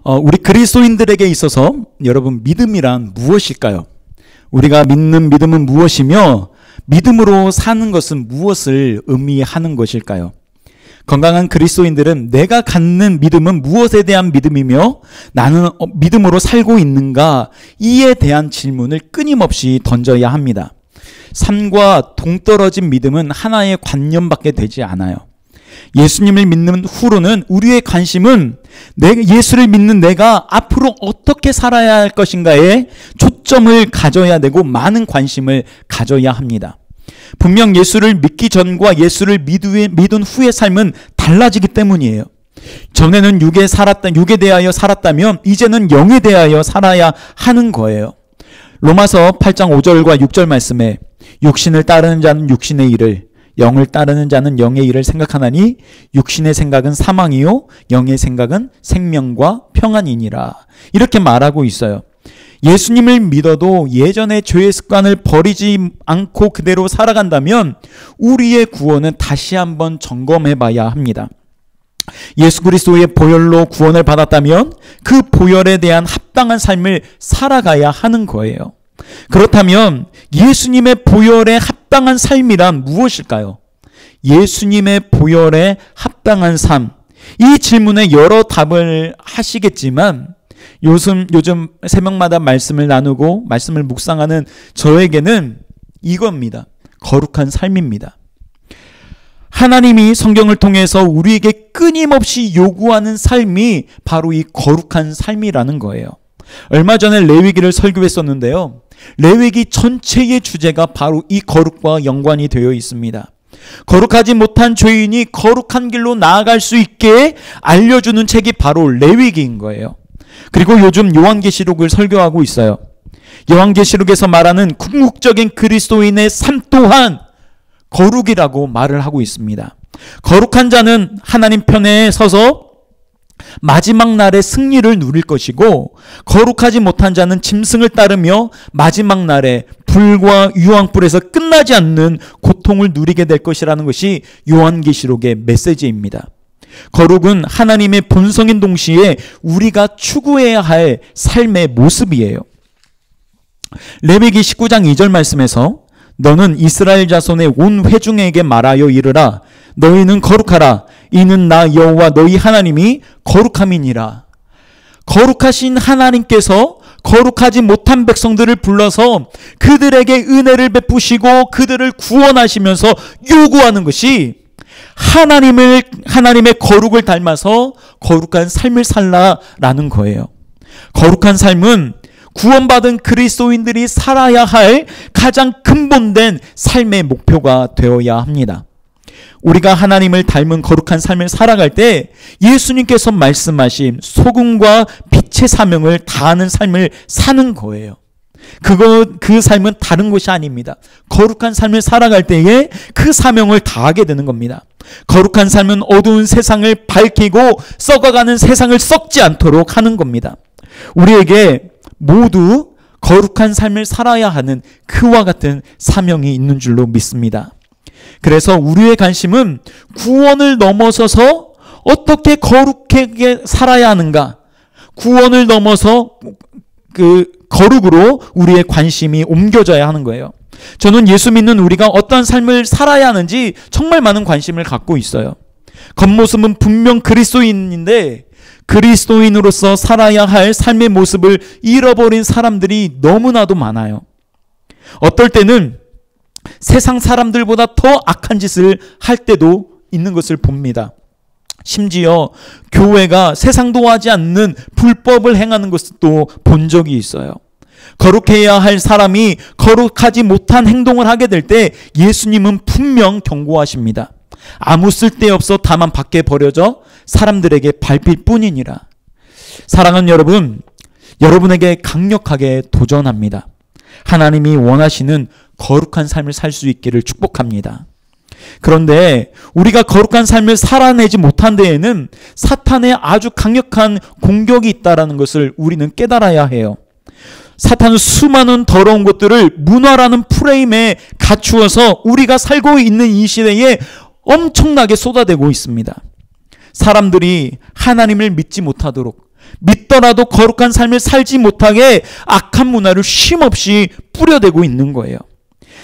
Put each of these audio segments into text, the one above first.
우리 그리스도인들에게 있어서 여러분 믿음이란 무엇일까요? 우리가 믿는 믿음은 무엇이며 믿음으로 사는 것은 무엇을 의미하는 것일까요? 건강한 그리스도인들은 내가 갖는 믿음은 무엇에 대한 믿음이며 나는 믿음으로 살고 있는가, 이에 대한 질문을 끊임없이 던져야 합니다. 삶과 동떨어진 믿음은 하나의 관념밖에 되지 않아요. 예수님을 믿는 후로는 우리의 관심은 예수를 믿는 내가 앞으로 어떻게 살아야 할 것인가에 초점을 가져야 되고 많은 관심을 가져야 합니다. 분명 예수를 믿기 전과 예수를 믿은 후의 삶은 달라지기 때문이에요. 전에는 육에 대하여 살았다면 이제는 영에 대하여 살아야 하는 거예요. 로마서 8장 5절과 6절 말씀에 육신을 따르는 자는 육신의 일을, 영을 따르는 자는 영의 일을 생각하나니 육신의 생각은 사망이요 영의 생각은 생명과 평안이니라, 이렇게 말하고 있어요. 예수님을 믿어도 예전의 죄의 습관을 버리지 않고 그대로 살아간다면 우리의 구원은 다시 한번 점검해 봐야 합니다. 예수 그리스도의 보혈로 구원을 받았다면 그 보혈에 대한 합당한 삶을 살아가야 하는 거예요. 그렇다면 예수님의 보혈에 합당한 삶이란 무엇일까요? 예수님의 보혈에 합당한 삶, 이 질문에 여러 답을 하시겠지만 요즘 새벽마다 말씀을 나누고 말씀을 묵상하는 저에게는 이겁니다. 거룩한 삶입니다. 하나님이 성경을 통해서 우리에게 끊임없이 요구하는 삶이 바로 이 거룩한 삶이라는 거예요. 얼마 전에 레위기를 설교했었는데요. 레위기 전체의 주제가 바로 이 거룩과 연관이 되어 있습니다. 거룩하지 못한 죄인이 거룩한 길로 나아갈 수 있게 알려주는 책이 바로 레위기인 거예요. 그리고 요즘 요한계시록을 설교하고 있어요. 요한계시록에서 말하는 궁극적인 그리스도인의 삶 또한 거룩이라고 말을 하고 있습니다. 거룩한 자는 하나님 편에 서서 마지막 날의 승리를 누릴 것이고, 거룩하지 못한 자는 짐승을 따르며 마지막 날에 불과 유황불에서 끝나지 않는 고통을 누리게 될 것이라는 것이 요한계시록의 메시지입니다. 거룩은 하나님의 본성인 동시에 우리가 추구해야 할 삶의 모습이에요. 레위기 19장 2절 말씀에서 너는 이스라엘 자손의 온 회중에게 말하여 이르라. 너희는 거룩하라. 이는 나 여호와 너희 하나님이 거룩함이니라. 거룩하신 하나님께서 거룩하지 못한 백성들을 불러서 그들에게 은혜를 베푸시고 그들을 구원하시면서 요구하는 것이 하나님의 거룩을 닮아서 거룩한 삶을 살라라는 거예요. 거룩한 삶은 구원받은 그리스도인들이 살아야 할 가장 근본된 삶의 목표가 되어야 합니다. 우리가 하나님을 닮은 거룩한 삶을 살아갈 때 예수님께서 말씀하신 소금과 빛의 사명을 다하는 삶을 사는 거예요. 그 삶은 다른 것이 아닙니다. 거룩한 삶을 살아갈 때에 그 사명을 다하게 되는 겁니다. 거룩한 삶은 어두운 세상을 밝히고 썩어가는 세상을 썩지 않도록 하는 겁니다. 우리에게 모두 거룩한 삶을 살아야 하는 그와 같은 사명이 있는 줄로 믿습니다. 그래서 우리의 관심은 구원을 넘어서서 어떻게 거룩하게 살아야 하는가, 구원을 넘어서 그 거룩으로 우리의 관심이 옮겨져야 하는 거예요. 저는 예수 믿는 우리가 어떤 삶을 살아야 하는지 정말 많은 관심을 갖고 있어요. 겉모습은 분명 그리스도인인데 그리스도인으로서 살아야 할 삶의 모습을 잃어버린 사람들이 너무나도 많아요. 어떨 때는 세상 사람들보다 더 악한 짓을 할 때도 있는 것을 봅니다. 심지어 교회가 세상도 하지 않는 불법을 행하는 것도 본 적이 있어요. 거룩해야 할 사람이 거룩하지 못한 행동을 하게 될 때 예수님은 분명 경고하십니다. 아무 쓸데없어 다만 밖에 버려져 사람들에게 밟힐 뿐이니라. 사랑하는 여러분, 여러분에게 강력하게 도전합니다. 하나님이 원하시는 거룩한 삶을 살 수 있기를 축복합니다. 그런데 우리가 거룩한 삶을 살아내지 못한 데에는 사탄의 아주 강력한 공격이 있다는 것을 우리는 깨달아야 해요. 사탄은 수많은 더러운 것들을 문화라는 프레임에 갖추어서 우리가 살고 있는 이 시대에 엄청나게 쏟아대고 있습니다. 사람들이 하나님을 믿지 못하도록, 믿더라도 거룩한 삶을 살지 못하게 악한 문화를 쉼없이 뿌려대고 있는 거예요.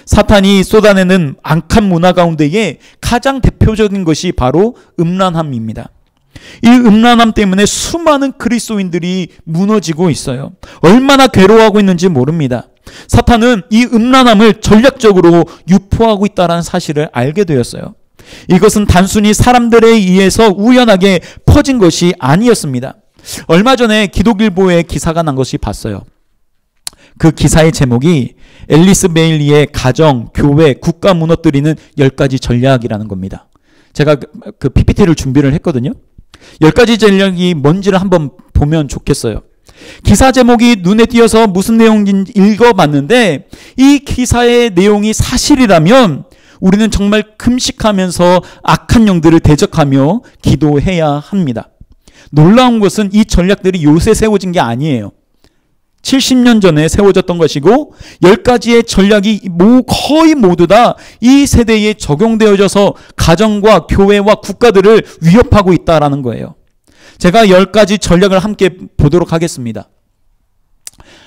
사탄이 쏟아내는 악한 문화 가운데에 가장 대표적인 것이 바로 음란함입니다. 이 음란함 때문에 수많은 그리스도인들이 무너지고 있어요. 얼마나 괴로워하고 있는지 모릅니다. 사탄은 이 음란함을 전략적으로 유포하고 있다는 사실을 알게 되었어요. 이것은 단순히 사람들에 의해서 우연하게 퍼진 것이 아니었습니다. 얼마 전에 기독일보에 기사가 난 것이 봤어요. 그 기사의 제목이 앨리스 베일리의 가정, 교회, 국가 무너뜨리는 10가지 전략이라는 겁니다. 제가 그 PPT를 준비를 했거든요. 10가지 전략이 뭔지를 한번 보면 좋겠어요. 기사 제목이 눈에 띄어서 무슨 내용인지 읽어봤는데 이 기사의 내용이 사실이라면 우리는 정말 금식하면서 악한 영들을 대적하며 기도해야 합니다. 놀라운 것은 이 전략들이 요새 세워진 게 아니에요. 70년 전에 세워졌던 것이고 10가지의 전략이 거의 모두 다 이 세대에 적용되어져서 가정과 교회와 국가들을 위협하고 있다는 거예요. 제가 10가지 전략을 함께 보도록 하겠습니다.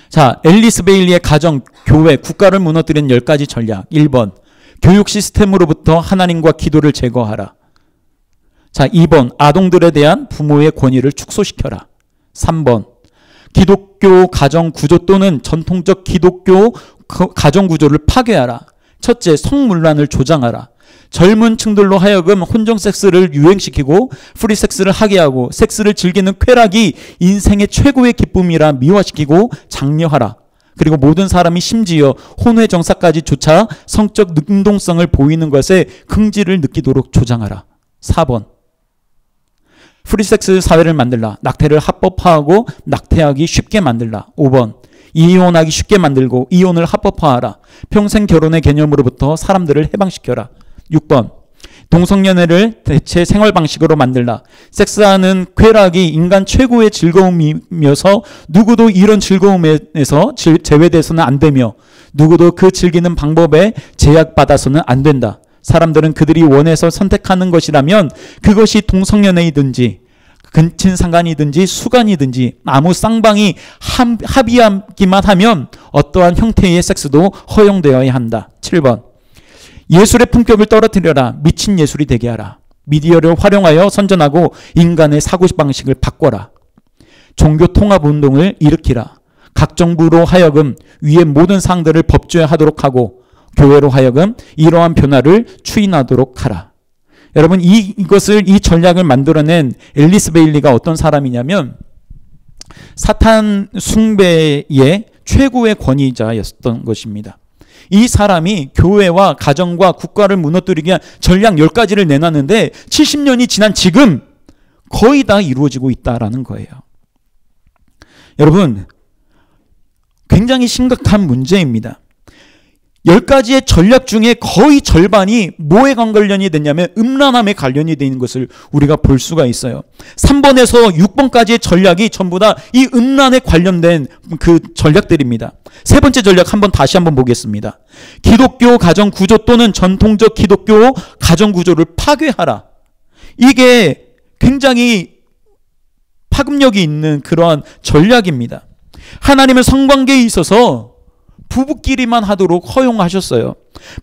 자, 앨리스 베일리의 가정, 교회, 국가를 무너뜨리는 10가지 전략. 1번, 교육 시스템으로부터 하나님과 기도를 제거하라. 자, 2번, 아동들에 대한 부모의 권위를 축소시켜라. 3번, 기독교 가정 구조 또는 전통적 기독교 가정 구조를 파괴하라. 첫째, 성문란을 조장하라. 젊은 층들로 하여금 혼종 섹스를 유행시키고 프리섹스를 하게 하고 섹스를 즐기는 쾌락이 인생의 최고의 기쁨이라 미화시키고 장려하라. 그리고 모든 사람이 심지어 혼외 정사까지 조차 성적 능동성을 보이는 것에 긍지를 느끼도록 조장하라. 4번, 프리섹스 사회를 만들라. 낙태를 합법화하고 낙태하기 쉽게 만들라. 5번, 이혼하기 쉽게 만들고 이혼을 합법화하라. 평생 결혼의 개념으로부터 사람들을 해방시켜라. 6번, 동성연애를 대체 생활 방식으로 만들라. 섹스하는 쾌락이 인간 최고의 즐거움이면서 누구도 이런 즐거움에서 제외돼서는 안 되며 누구도 그 즐기는 방법에 제약받아서는 안 된다. 사람들은 그들이 원해서 선택하는 것이라면 그것이 동성연애이든지 근친상간이든지 수간이든지 아무 쌍방이 합의하기만 하면 어떠한 형태의 섹스도 허용되어야 한다. 7번, 예술의 품격을 떨어뜨려라. 미친 예술이 되게 하라. 미디어를 활용하여 선전하고 인간의 사고방식을 바꿔라. 종교 통합 운동을 일으키라. 각 정부로 하여금 위의 모든 사항들을 법제화하도록 하고 교회로 하여금 이러한 변화를 추인하도록 하라. 여러분, 이 전략을 만들어낸 앨리스 베일리가 어떤 사람이냐면 사탄 숭배의 최고의 권위자였던 것입니다. 이 사람이 교회와 가정과 국가를 무너뜨리기 위한 전략 10가지를 내놨는데 70년이 지난 지금 거의 다 이루어지고 있다라는 거예요. 여러분, 굉장히 심각한 문제입니다. 10가지의 전략 중에 거의 절반이 뭐에 관련이 됐냐면 음란함에 관련이 되어 있는 것을 우리가 볼 수가 있어요. 3번에서 6번까지의 전략이 전부 다 이 음란에 관련된 그 전략들입니다. 세 번째 전략 다시 한번 보겠습니다. 기독교 가정 구조 또는 전통적 기독교 가정 구조를 파괴하라. 이게 굉장히 파급력이 있는 그러한 전략입니다. 하나님은 성관계에 있어서 부부끼리만 하도록 허용하셨어요.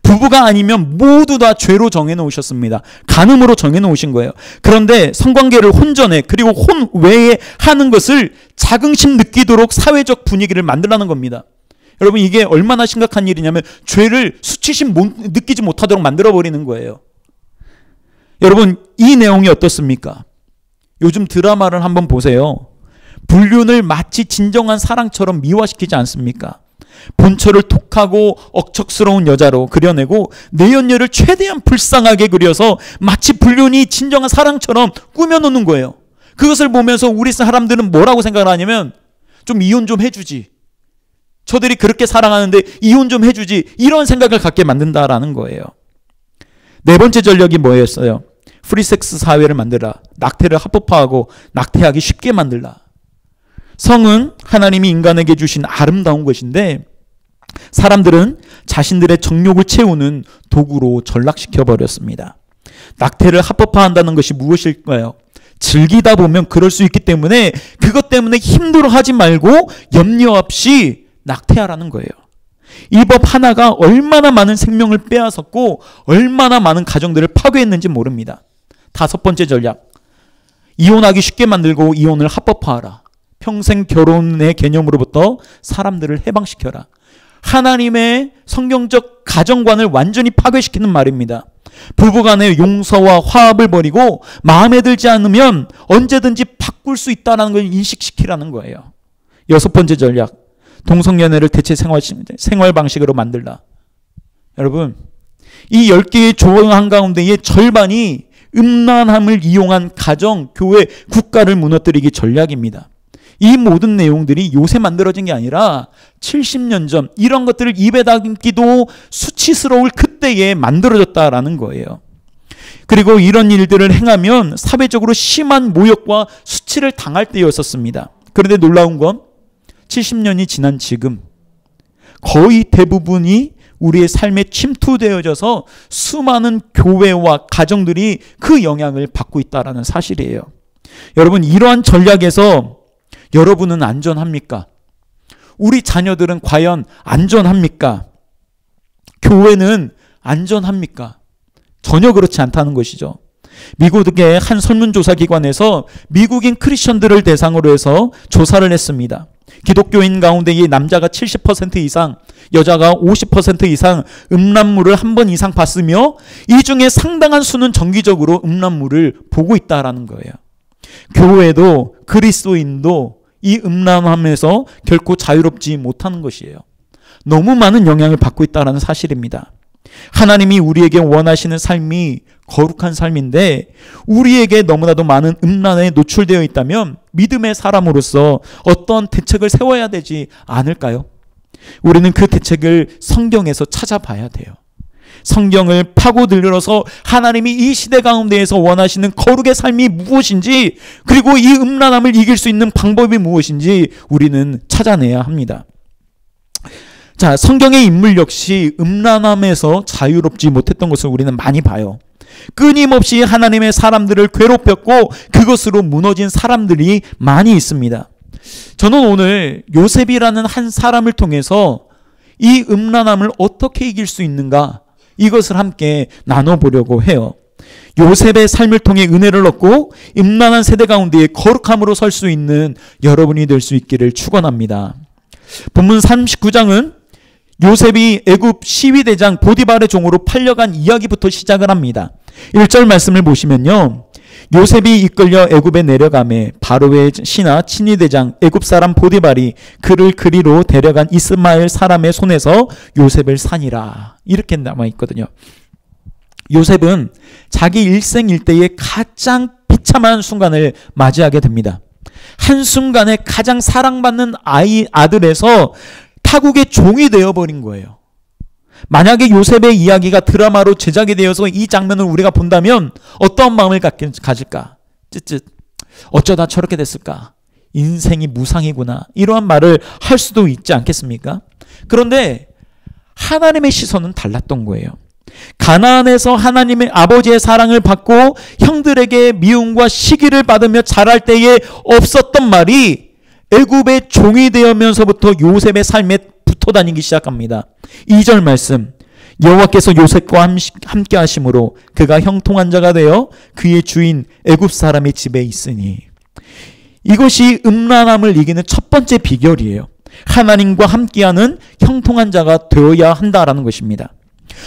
부부가 아니면 모두 다 죄로 정해놓으셨습니다. 간음으로 정해놓으신 거예요. 그런데 성관계를 혼전에 그리고 혼외에 하는 것을 자긍심 느끼도록 사회적 분위기를 만들라는 겁니다. 여러분, 이게 얼마나 심각한 일이냐면 죄를 수치심 느끼지 못하도록 만들어버리는 거예요. 여러분, 이 내용이 어떻습니까? 요즘 드라마를 한번 보세요. 불륜을 마치 진정한 사랑처럼 미화시키지 않습니까? 본처를 톡하고 억척스러운 여자로 그려내고 내연녀를 최대한 불쌍하게 그려서 마치 불륜이 진정한 사랑처럼 꾸며놓는 거예요. 그것을 보면서 우리 사람들은 뭐라고 생각을 하냐면 좀 이혼 좀 해주지. 저들이 그렇게 사랑하는데 이혼 좀 해주지. 이런 생각을 갖게 만든다라는 거예요. 네 번째 전략이 뭐였어요? 프리섹스 사회를 만들라. 낙태를 합법화하고 낙태하기 쉽게 만들라. 성은 하나님이 인간에게 주신 아름다운 것인데 사람들은 자신들의 정욕을 채우는 도구로 전락시켜 버렸습니다. 낙태를 합법화한다는 것이 무엇일까요? 즐기다 보면 그럴 수 있기 때문에 그것 때문에 힘들어하지 말고 염려 없이 낙태하라는 거예요. 이 법 하나가 얼마나 많은 생명을 빼앗았고 얼마나 많은 가정들을 파괴했는지 모릅니다. 5번째 전략. 이혼하기 쉽게 만들고 이혼을 합법화하라. 평생 결혼의 개념으로부터 사람들을 해방시켜라. 하나님의 성경적 가정관을 완전히 파괴시키는 말입니다. 부부간의 용서와 화합을 버리고 마음에 들지 않으면 언제든지 바꿀 수 있다는 걸 인식시키라는 거예요. 6번째 전략. 동성연애를 대체 생활 방식으로 만들라. 여러분, 이 10개의 조항 가운데의 절반이 음란함을 이용한 가정, 교회, 국가를 무너뜨리기 전략입니다. 이 모든 내용들이 요새 만들어진 게 아니라 70년 전 이런 것들을 입에 담기도 수치스러울 그때에 만들어졌다라는 거예요. 그리고 이런 일들을 행하면 사회적으로 심한 모욕과 수치를 당할 때였었습니다. 그런데 놀라운 건 70년이 지난 지금 거의 대부분이 우리의 삶에 침투되어져서 수많은 교회와 가정들이 그 영향을 받고 있다는 사실이에요. 여러분, 이러한 전략에서 여러분은 안전합니까? 우리 자녀들은 과연 안전합니까? 교회는 안전합니까? 전혀 그렇지 않다는 것이죠. 미국의 한 설문조사 기관에서 미국인 크리스천들을 대상으로 해서 조사를 했습니다. 기독교인 가운데 이 남자가 70% 이상, 여자가 50% 이상 음란물을 한 번 이상 봤으며 이 중에 상당한 수는 정기적으로 음란물을 보고 있다라는 거예요. 교회도 그리스도인도 이 음란함에서 결코 자유롭지 못하는 것이에요. 너무 많은 영향을 받고 있다는 사실입니다. 하나님이 우리에게 원하시는 삶이 거룩한 삶인데 우리에게 너무나도 많은 음란에 노출되어 있다면 믿음의 사람으로서 어떤 대책을 세워야 되지 않을까요? 우리는 그 대책을 성경에서 찾아봐야 돼요. 성경을 파고들어서 하나님이 이 시대 가운데에서 원하시는 거룩의 삶이 무엇인지, 그리고 이 음란함을 이길 수 있는 방법이 무엇인지 우리는 찾아내야 합니다. 자, 성경의 인물 역시 음란함에서 자유롭지 못했던 것을 우리는 많이 봐요. 끊임없이 하나님의 사람들을 괴롭혔고 그것으로 무너진 사람들이 많이 있습니다. 저는 오늘 요셉이라는 한 사람을 통해서 이 음란함을 어떻게 이길 수 있는가, 이것을 함께 나눠보려고 해요. 요셉의 삶을 통해 은혜를 얻고 음란한 세대 가운데에 거룩함으로 설 수 있는 여러분이 될 수 있기를 축원합니다. 본문 39장은 요셉이 애굽 시위대장 보디발의 종으로 팔려간 이야기부터 시작을 합니다. 1절 말씀을 보시면요, 요셉이 이끌려 애굽에 내려가매 바로의 신하 친위대장 애굽 사람 보디발이 그를 그리로 데려간 이스마엘 사람의 손에서 요셉을 산이라, 이렇게 남아 있거든요. 요셉은 자기 일생일대의 가장 비참한 순간을 맞이하게 됩니다. 한순간에 가장 사랑받는 아들에서 타국의 종이 되어버린 거예요. 만약에 요셉의 이야기가 드라마로 제작이 되어서 이 장면을 우리가 본다면 어떤 마음을 가질까? 쯧쯧, 어쩌다 저렇게 됐을까? 인생이 무상이구나, 이러한 말을 할 수도 있지 않겠습니까? 그런데 하나님의 시선은 달랐던 거예요. 가나안에서 하나님의 아버지의 사랑을 받고 형들에게 미움과 시기를 받으며 자랄 때에 없었던 말이 애굽의 종이 되면서부터 요셉의 삶에 붙어 다니기 시작합니다. 2절 말씀, 여호와께서 요셉과 함께 하심으로 그가 형통한 자가 되어 그의 주인 애굽 사람의 집에 있으니. 이것이 음란함을 이기는 첫 번째 비결이에요. 하나님과 함께하는 형통한 자가 되어야 한다라는 것입니다.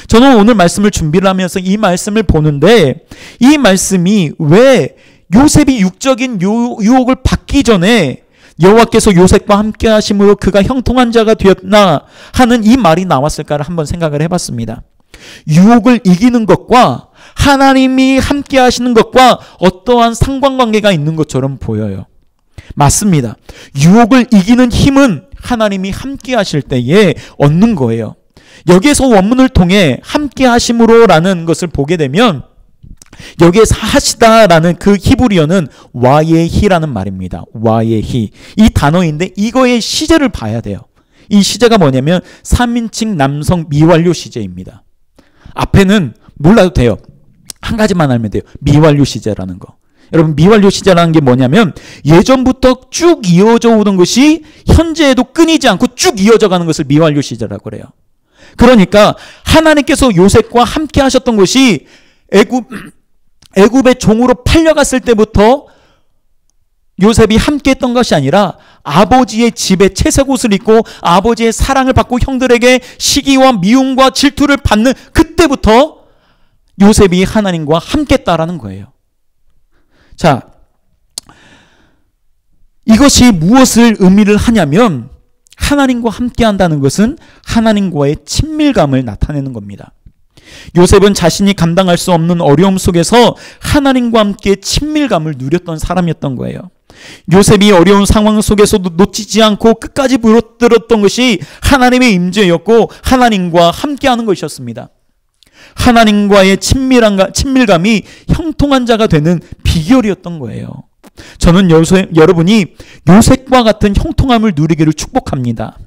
저는 오늘 말씀을 준비를 하면서 이 말씀을 보는데, 이 말씀이 왜 요셉이 육적인 유혹을 받기 전에 여호와께서 요셉과 함께 하심으로 그가 형통한 자가 되었나 하는 이 말이 나왔을까를 한번 생각을 해봤습니다. 유혹을 이기는 것과 하나님이 함께 하시는 것과 어떠한 상관관계가 있는 것처럼 보여요. 맞습니다. 유혹을 이기는 힘은 하나님이 함께 하실 때에 얻는 거예요. 여기에서 원문을 통해 함께 하심으로라는 것을 보게 되면 여기에서 하시다라는 그 히브리어는 와예히라는 말입니다. 와예히. 이 단어인데 이거의 시제를 봐야 돼요. 이 시제가 뭐냐면 3인칭 남성 미완료 시제입니다. 앞에는 몰라도 돼요. 한 가지만 알면 돼요. 미완료 시제라는 거. 여러분, 미완료 시제라는 게 뭐냐면 예전부터 쭉 이어져 오던 것이 현재에도 끊이지 않고 쭉 이어져 가는 것을 미완료 시제라고 그래요. 그러니까 하나님께서 요셉과 함께 하셨던 것이 애굽의 종으로 팔려갔을 때부터 요셉이 함께 했던 것이 아니라 아버지의 집에 채색 옷을 입고 아버지의 사랑을 받고 형들에게 시기와 미움과 질투를 받는 그때부터 요셉이 하나님과 함께 했다라는 거예요. 자, 이것이 무엇을 의미를 하냐면 하나님과 함께 한다는 것은 하나님과의 친밀감을 나타내는 겁니다. 요셉은 자신이 감당할 수 없는 어려움 속에서 하나님과 함께 친밀감을 누렸던 사람이었던 거예요. 요셉이 어려운 상황 속에서도 놓치지 않고 끝까지 부르짖었던 것이 하나님의 임재였고 하나님과 함께하는 것이었습니다. 하나님과의 친밀감이 형통한 자가 되는 비결이었던 거예요. 저는 여러분이 요셉과 같은 형통함을 누리기를 축복합니다.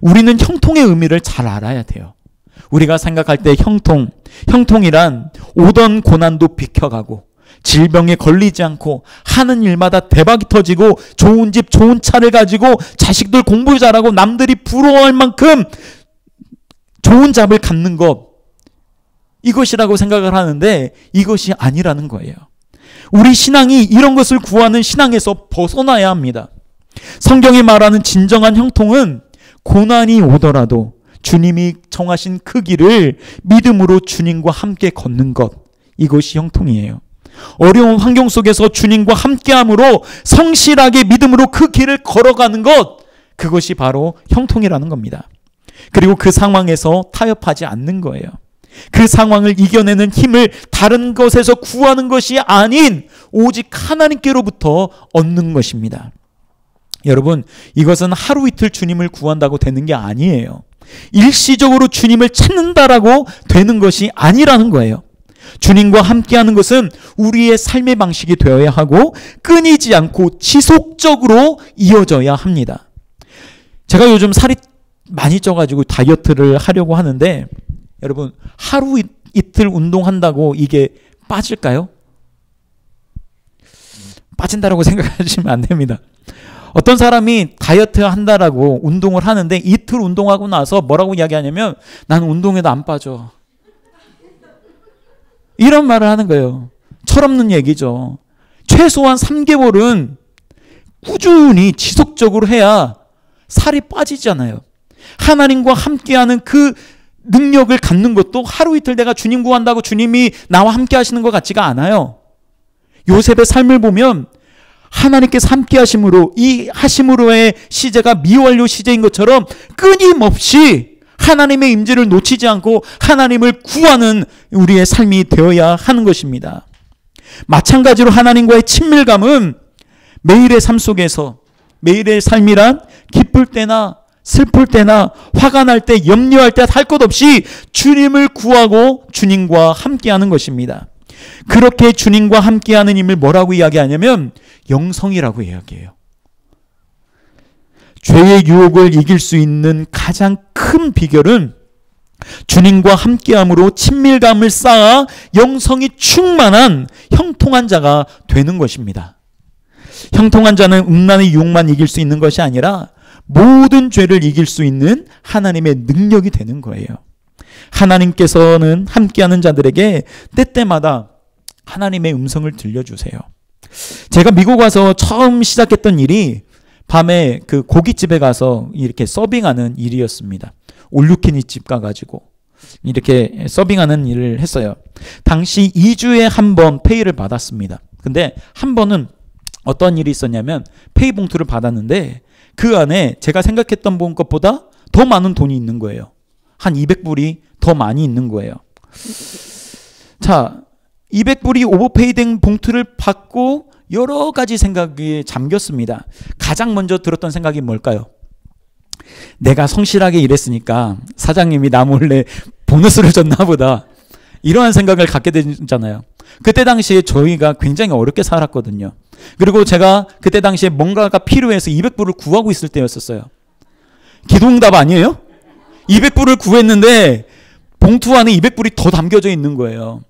우리는 형통의 의미를 잘 알아야 돼요. 우리가 생각할 때 형통이란 오던 고난도 비켜가고 질병에 걸리지 않고 하는 일마다 대박이 터지고 좋은 집 좋은 차를 가지고 자식들 공부 잘하고 남들이 부러워할 만큼 좋은 잡을 갖는 것, 이것이라고 생각을 하는데 이것이 아니라는 거예요. 우리 신앙이 이런 것을 구하는 신앙에서 벗어나야 합니다. 성경이 말하는 진정한 형통은 고난이 오더라도 주님이 정하신 그 길을 믿음으로 주님과 함께 걷는 것, 이것이 형통이에요. 어려운 환경 속에서 주님과 함께함으로 성실하게 믿음으로 그 길을 걸어가는 것, 그것이 바로 형통이라는 겁니다. 그리고 그 상황에서 타협하지 않는 거예요. 그 상황을 이겨내는 힘을 다른 것에서 구하는 것이 아닌 오직 하나님께로부터 얻는 것입니다. 여러분, 이것은 하루 이틀 주님을 구한다고 되는 게 아니에요. 일시적으로 주님을 찾는다라고 되는 것이 아니라는 거예요. 주님과 함께하는 것은 우리의 삶의 방식이 되어야 하고 끊이지 않고 지속적으로 이어져야 합니다. 제가 요즘 살이 많이 쪄가지고 다이어트를 하려고 하는데 여러분, 하루 이틀 운동한다고 이게 빠질까요? 빠진다라고 생각하시면 안 됩니다. 어떤 사람이 다이어트 한다라고 운동을 하는데 이틀 운동하고 나서 뭐라고 이야기하냐면 나는 운동에도 안 빠져. 이런 말을 하는 거예요. 철없는 얘기죠. 최소한 3개월은 꾸준히 지속적으로 해야 살이 빠지잖아요. 하나님과 함께하는 그 능력을 갖는 것도 하루 이틀 내가 주님 구한다고 주님이 나와 함께 하시는 것 같지가 않아요. 요셉의 삶을 보면 하나님께서 함께 하심으로, 이 하심으로의 시제가 미완료 시제인 것처럼 끊임없이 하나님의 임재를 놓치지 않고 하나님을 구하는 우리의 삶이 되어야 하는 것입니다. 마찬가지로 하나님과의 친밀감은 매일의 삶 속에서, 매일의 삶이란 기쁠 때나 슬플 때나 화가 날 때, 염려할 때 할 것 없이 주님을 구하고 주님과 함께하는 것입니다. 그렇게 주님과 함께하는 힘을 뭐라고 이야기하냐면 영성이라고 이야기해요. 죄의 유혹을 이길 수 있는 가장 큰 비결은 주님과 함께함으로 친밀감을 쌓아 영성이 충만한 형통한 자가 되는 것입니다. 형통한 자는 음란의 유혹만 이길 수 있는 것이 아니라 모든 죄를 이길 수 있는 하나님의 능력이 되는 거예요. 하나님께서는 함께하는 자들에게 때때마다 하나님의 음성을 들려주세요. 제가 미국 와서 처음 시작했던 일이 밤에 그 고깃집에 가서 이렇게 서빙하는 일이었습니다. 올유키니 집 가가지고 이렇게 서빙하는 일을 했어요. 당시 2주에 한 번 페이를 받았습니다. 근데 한 번은 어떤 일이 있었냐면 페이 봉투를 받았는데 그 안에 제가 생각했던 것보다 더 많은 돈이 있는 거예요. 한 200불이 더 많이 있는 거예요. 자, 200불이 오버페이 된 봉투를 받고 여러 가지 생각에 잠겼습니다. 가장 먼저 들었던 생각이 뭘까요? 내가 성실하게 일했으니까 사장님이 나 몰래 보너스를 줬나 보다. 이러한 생각을 갖게 되잖아요. 그때 당시에 저희가 굉장히 어렵게 살았거든요. 그리고 제가 그때 당시에 뭔가가 필요해서 200불을 구하고 있을 때였었어요. 기도응답 아니에요? 200불을 구했는데 봉투 안에 200불이 더 담겨져 있는 거예요.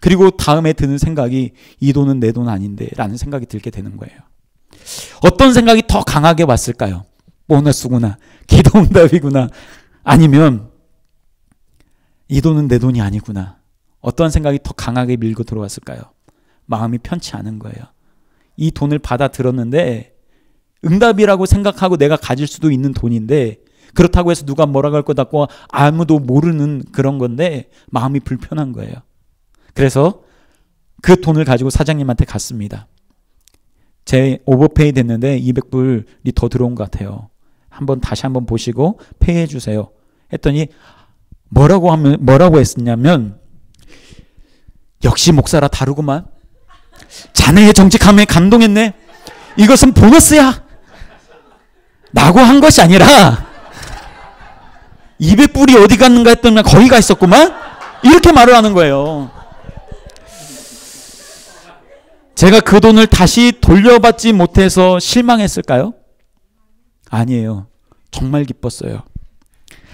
그리고 다음에 드는 생각이 이 돈은 내 돈 아닌데 라는 생각이 들게 되는 거예요. 어떤 생각이 더 강하게 왔을까요? 보너스구나, 기도응답이구나, 아니면 이 돈은 내 돈이 아니구나. 어떤 생각이 더 강하게 밀고 들어왔을까요? 마음이 편치 않은 거예요. 이 돈을 받아들었는데 응답이라고 생각하고 내가 가질 수도 있는 돈인데, 그렇다고 해서 누가 뭐라고 할 것 같고 아무도 모르는 그런 건데 마음이 불편한 거예요. 그래서 그 돈을 가지고 사장님한테 갔습니다. 제 오버페이 됐는데 200불이 더 들어온 것 같아요. 다시 한번 보시고 페이해 주세요. 했더니 뭐라고 했었냐면, 역시 목사라 다르구만. 자네의 정직함에 감동했네. 이것은 보너스야. 라고 한 것이 아니라 200불이 어디 갔는가 했더니 거기 가 있었구만. 이렇게 말을 하는 거예요. 제가 그 돈을 다시 돌려받지 못해서 실망했을까요? 아니에요. 정말 기뻤어요.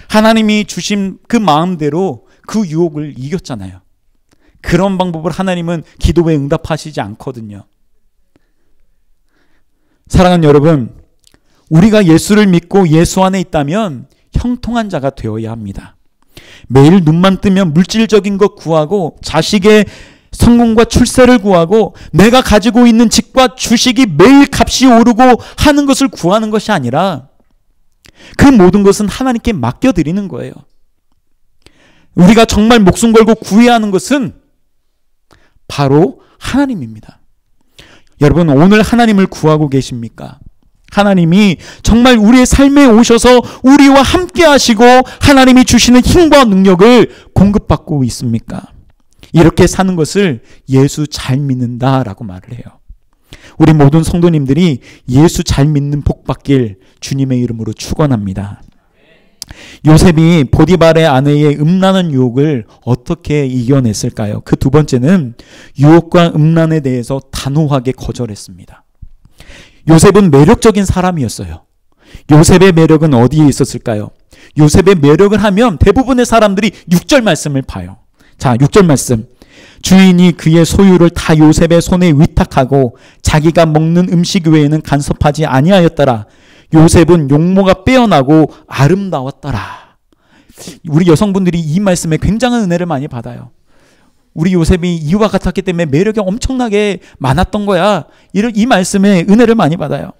하나님이 주신 그 마음대로 그 유혹을 이겼잖아요. 그런 방법을 하나님은 기도에 응답하시지 않거든요. 사랑하는 여러분, 우리가 예수를 믿고 예수 안에 있다면 형통한 자가 되어야 합니다. 매일 눈만 뜨면 물질적인 것 구하고, 자식의 성공과 출세를 구하고, 내가 가지고 있는 집과 주식이 매일 값이 오르고 하는 것을 구하는 것이 아니라 그 모든 것은 하나님께 맡겨드리는 거예요. 우리가 정말 목숨 걸고 구해야 하는 것은 바로 하나님입니다. 여러분, 오늘 하나님을 구하고 계십니까? 하나님이 정말 우리의 삶에 오셔서 우리와 함께 하시고 하나님이 주시는 힘과 능력을 공급받고 있습니까? 이렇게 사는 것을 예수 잘 믿는다라고 말을 해요. 우리 모든 성도님들이 예수 잘 믿는 복 받길 주님의 이름으로 축원합니다. 요셉이 보디발의 아내의 음란한 유혹을 어떻게 이겨냈을까요? 그 두 번째는 유혹과 음란에 대해서 단호하게 거절했습니다. 요셉은 매력적인 사람이었어요. 요셉의 매력은 어디에 있었을까요? 요셉의 매력을 하면 대부분의 사람들이 6절 말씀을 봐요. 자, 6절 말씀. 주인이 그의 소유를 다 요셉의 손에 위탁하고 자기가 먹는 음식 외에는 간섭하지 아니하였더라. 요셉은 용모가 빼어나고 아름다웠더라. 우리 여성분들이 이 말씀에 굉장한 은혜를 많이 받아요. 우리 요셉이 이와 같았기 때문에 매력이 엄청나게 많았던 거야. 이 말씀에 은혜를 많이 받아요.